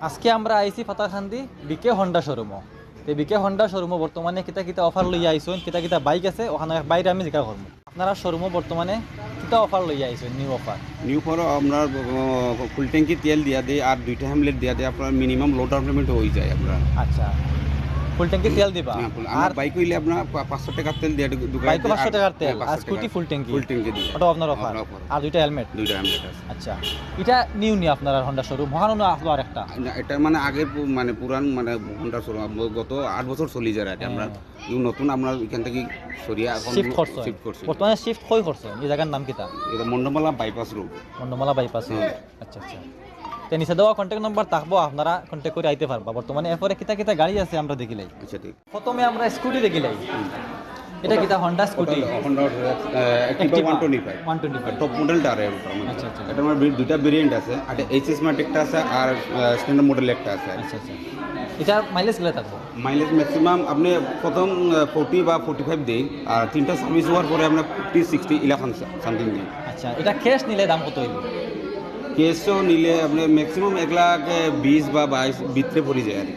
আজকে আমরা আইছি ফাতাখান্দি বিকে হন্ডা শোরুমও। তো বিকে হন্ডা শোরুমও বর্তমানে কিতা কিতা অফার লইয়া আইসুন, কিতা কিতা বাইক আছে ওখানে বাইরে আমি জিজ্ঞাসা করবো। আপনারা শোরুমও বর্তমানে কিতা অফার লইয়া আইসুন, নিউ অফার? নিউ ফর আপনার ফুল ট্যাঙ্কি তেল দিয়া দিয়ে আর 2টা হ্যামলেট দিয়া দিয়ে আপনার মিনিমাম লো ডাউন পেমেন্ট হয়ে যায় আপনার। আচ্ছা, ফুল ট্যাঙ্কি তেল দিবা? আর বাইক হইলে আপনার 500 টাকার তেল দিয়ে বাইক 500 টাকার তেল আর স্কুটি ফুল ট্যাঙ্কি? ফুল ট্যাঙ্কি দিয়ে ওটা আপনার অফার। আর 2টা হেলমেট? 2টা হ্যামলেট আছে। আচ্ছা, এটা নিউ নি আপনার হন্ডা শোরুম? ওখানে আসলো আর একটা এটা মানে আগের মানে পুরান মানে হন্ডা শোরুম গত 8 বছর চলি যায় আর আমরা নতুন আমরা এখান থেকে সরিয়া এখন শিফট করছি। বর্তমানে শিফট কই করছে? এই জায়গার নাম কিতা? এটা Mondmala bypass road. Mondmala bypass. আচ্ছা আচ্ছা, তো নিচে দেওয়া কন্ট্যাক্ট নাম্বার থাকবো, আপনারা কন্ট্যাক্ট করে আইতে পারবা। বর্তমানে এরপরে কিতা কিতা গাড়ি আছে আমরা দেখিলাই। আচ্ছা ঠিক। প্রথমে আমরা স্কুটি দেখিলাই। এটা কিতা Honda scooty? Honda Activa 125 top মডেলটা আর এটা। আচ্ছা আচ্ছা, এটা আমার দুইটা ভেরিয়েন্ট আছে, একটা এইচএস মার্ট একটা আছে আর স্ট্যান্ডার্ড মডেল একটা আছে। আচ্ছা আচ্ছা, এটা মাইলেজ গুলো থাকবো? মাইলেজ ম্যাক্সিমাম আপনি প্রথম 40 বা 45 দিন, আর 3টা সার্ভিস হওয়ার পরে আপনার 50 60 11 সামথিং দিন। আচ্ছা, এটা ক্যাশ নিলে দাম কত হইল? কেসও নিলে আপনি ম্যাক্সিমাম 1,20,000 বা 22 ভিতরে পড়ে যায় আর কি।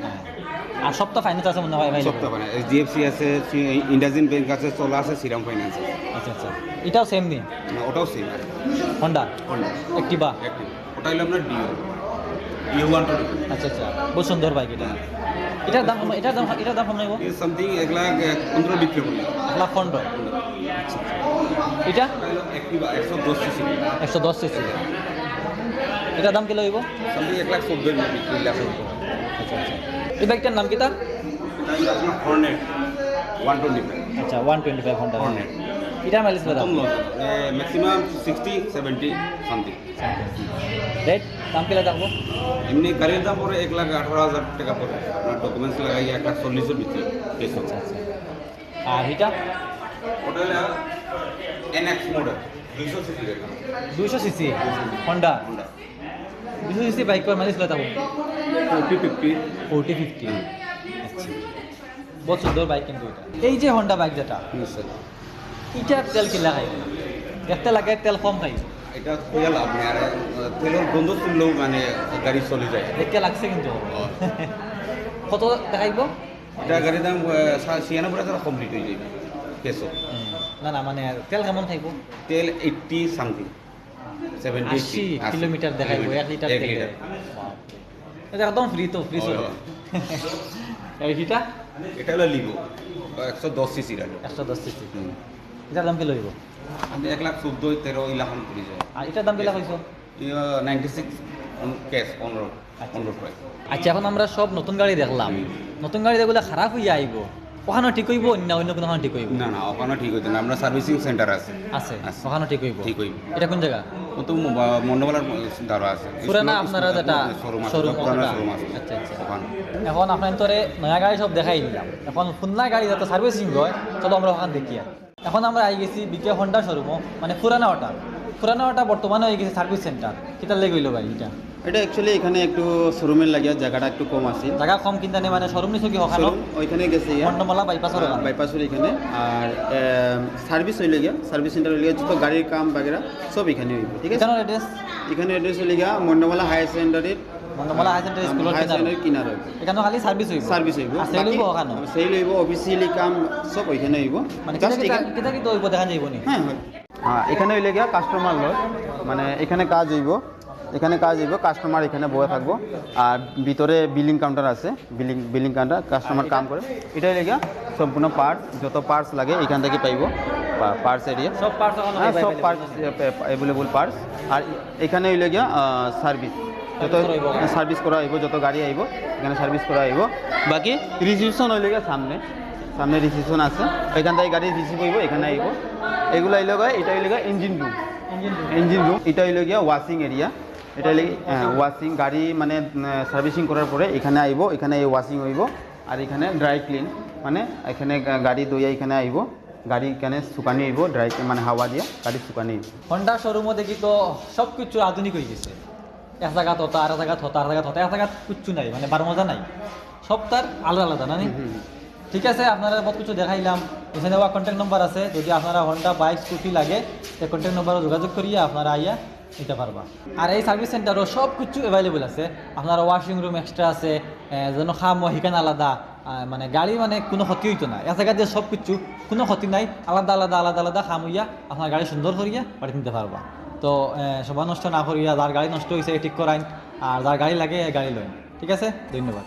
আর সপ্তাহ ফাইন্যান্স আছে মনে হয় ভাই? সপ্তাহ মানে HDFC আছে, ইন্ডাসিন ব্যাংক আছে, চলা আছে, শ্রীরাম ফাইন্যান্স আছে। আচ্ছা আচ্ছা, এটাও সেম নি? না, ওটাও সেম। Honda Honda Activa? ওটা হলো আপনার ডিও 125। আচ্ছা আচ্ছা, বহু সুন্দর বাইক এটা। এটার দাম কম নাইব? সামথিং 1,15,000 ভিতরে পড়ে যায়। 1,15,000। আচ্ছা, এটা অ্যাক্টিভা 110 সিসি। 110 সিসি। এটার দাম কি লইব? সামথিং 1,14,000 ভিতরে আছে। আচ্ছা আচ্ছা, এই বাইকটার নাম কিতা? এটা আপনার হর্নেট 125। আচ্ছা, 125 হন্ডা হর্নেট। এটা মাইলেজ কত? Maximum 60 70 something. রেট দাম কিলা থাকবো? এমনি গাড়ির দাম পড়ে 1,18,000 টাকা পড়ে, আপনার ডকুমেন্টস লাগাই 1,40,000 ভিতরে। আচ্ছা আচ্ছা, আর এটা? ওটা হলো NX model 200 CC. 200 CC Honda? 200 CC bike কয় মাইলেজ কত থাকবো? 40-50। 40-50। আচ্ছা, বহুত সুন্দর বাইক কিন্তু এটা। এই যে হন্ডা বাইক যেটা, এটার তেল কি লাগাই? দেখতে লাগে তেল কম খাই। এটা কইয়া লাভ নেই, আর তেলের গন্ধ শুনলেও মানে গাড়ি চলে যায়। দেখতে লাগছে কিন্তু। কত দেখাইব? এটা গাড়ির দাম 96,000 কমপ্লিট হয়ে যাবে কেসো। না না, মানে তেল কেমন খাইব? তেল 80 সামথিং, 80 কিলোমিটার দেখাইব 1 লিটার তেলে? এটা একদম ফ্রি তো, ফ্রি চলে। এইটা? এটা হলো লিভো 110 সিসি গাড়ি। 110 সিসি। এটার দাম কি লইব? আমি 1,14,13 ইলাখান পড়ে যায়। আর এটার দাম কিলা কইছো? 96 ক্যাশ 15 প্রাইস। আচ্ছা, এখন আমরা সব নতুন গাড়ি দেখলাম। নতুন গাড়ি যেগুলো খারাপ হইয়া আইব ওখানে ঠিক হইব না অন্য কোনো ঠিক হইব? না না, ওখানে ঠিক হইতো না, আমরা সার্ভিসিং সেন্টার আছে। ওখানে ঠিক হইব? ঠিক হইব। এটা কোন জায়গা? ও তো মন্ডবালার দ্বারা আছে পুরানা আপনারা যেটা শোরুম? পুরানা শোরুম আছে। আচ্ছা আচ্ছা, ওখানে এখন আপনার তোরে নয়া গাড়ি সব দেখাই দিলাম। এখন খুলনা গাড়ি যাতে সার্ভিসিং হয়, চলো আমরা ওখানে দেখি। আর এখন আমরা আই গেছি বিকে হন্ডা শোরুমও, মানে পুরানা ওটা বর্তমানে হয়ে গেছে সার্ভিস সেন্টার। কিতার লেগে হইলো ভাই এটা? এটা অ্যাকচুয়ালি এখানে একটু শোরুমের লাগিয়া জায়গাটা একটু কম আছে। জায়গা কম কিনতে নেই মানে শোরুম নিছো কি ওখানে? ওইখানে গেছে মন্ডমালা বাইপাসের ওখানে? বাইপাসের এখানে। আর সার্ভিস হইলে গিয়া সার্ভিস সেন্টার হইলে যত গাড়ির কাম বাগেরা সব এখানে হইব। ঠিক আছে, অ্যাড্রেস? এখানে অ্যাড্রেস হইলে গিয়া Mondmala higher সেকেন্ডারের Mondmala high centre স্কুলের কিনার হইব। এখানে খালি সার্ভিস হইব? আর সেল হইব ওখানে? সেল হইব, অফিসিয়ালি কাম সব ওইখানে হইব। মানে কিতা কি তো হইব দেখা যাইব নি? হ্যাঁ হ্যাঁ, এখানে হইলে গিয়া কাস্টমার লয়, মানে এখানে কাজ হইব, কাস্টমার এখানে বসে থাকবো। আর ভিতরে বিলিং কাউন্টার আছে, বিলিং কাউন্টার কাস্টমার কাম করে। এটা হইলে গিয়া সম্পূর্ণ পার্টস, যত পার্টস লাগে এখান থেকে পাইব। পার্টস এরিয়া সব পার্টস হ্যাঁ, সব পার্টস অ্যাভেলেবল পার্টস। আর এখানে হইলে গিয়া সার্ভিস, যত সার্ভিস করা হইব, যত গাড়ি আইব এখানে সার্ভিস করা হইব। বাকি রিসিপশন হইলে গিয়া সামনে রিসিপশন আছে, এখান থেকে গাড়ি রিসিভ হইব, এখানে আইব। এগুলো হইলে গিয়া, এটা হইলে গিয়া ইঞ্জিন রুম। এটা হইলে গিয়া ওয়াশিং এরিয়া। এটা হইলে ওয়াশিং, গাড়ি মানে সার্ভিসিং করার পরে এখানে আইব, এখানে ওয়াশিং হইব। আর এখানে ড্রাই ক্লিন, মানে এখানে গাড়ি দইয়া এখানে আইব, গাড়ি এখানে শুকানি হইব, ড্রাই মানে হাওয়া দিয়া গাড়ি শুকানি হইব। হন্ডা শোরুমও দেখি তো সব কিছু আধুনিক হয়ে গেছে। এক জায়গা হতা, আর জায়গা হতা, আর জায়গা হতা, এক জায়গা কিচ্ছু নাই, মানে বার মজা নাই, সব তার আলাদা আলাদা না? ঠিক আছে, আপনারা বহুত কিছু দেখাইলাম। এখানে দেওয়া কন্ট্যাক্ট নম্বর আছে, যদি আপনারা হন্ডা বাইক স্কুটি লাগে তো কন্ট্যাক্ট নম্বরে যোগাযোগ করিয়া আপনারা আইয়া নিতে পারবা। আর এই সার্ভিস সেন্টারও সব কিছু অ্যাভেলেবল আছে। আপনার ওয়াশিং রুম এক্সট্রা আছে, যেন খাম হিকান আলাদা, মানে গাড়ি মানে কোনো ক্ষতি হইতো না। এ জায়গা দিয়ে সব কিছু কোনো ক্ষতি নাই, আলাদা আলাদা আলাদা আলাদা খাম হইয়া আপনার গাড়ি সুন্দর করিয়া বাড়ি নিতে পারবা। তো সময় নষ্ট না করিয়া যার গাড়ি নষ্ট হয়েছে ঠিক করাইন, আর যার গাড়ি লাগে গাড়ি লইন। ঠিক আছে, ধন্যবাদ।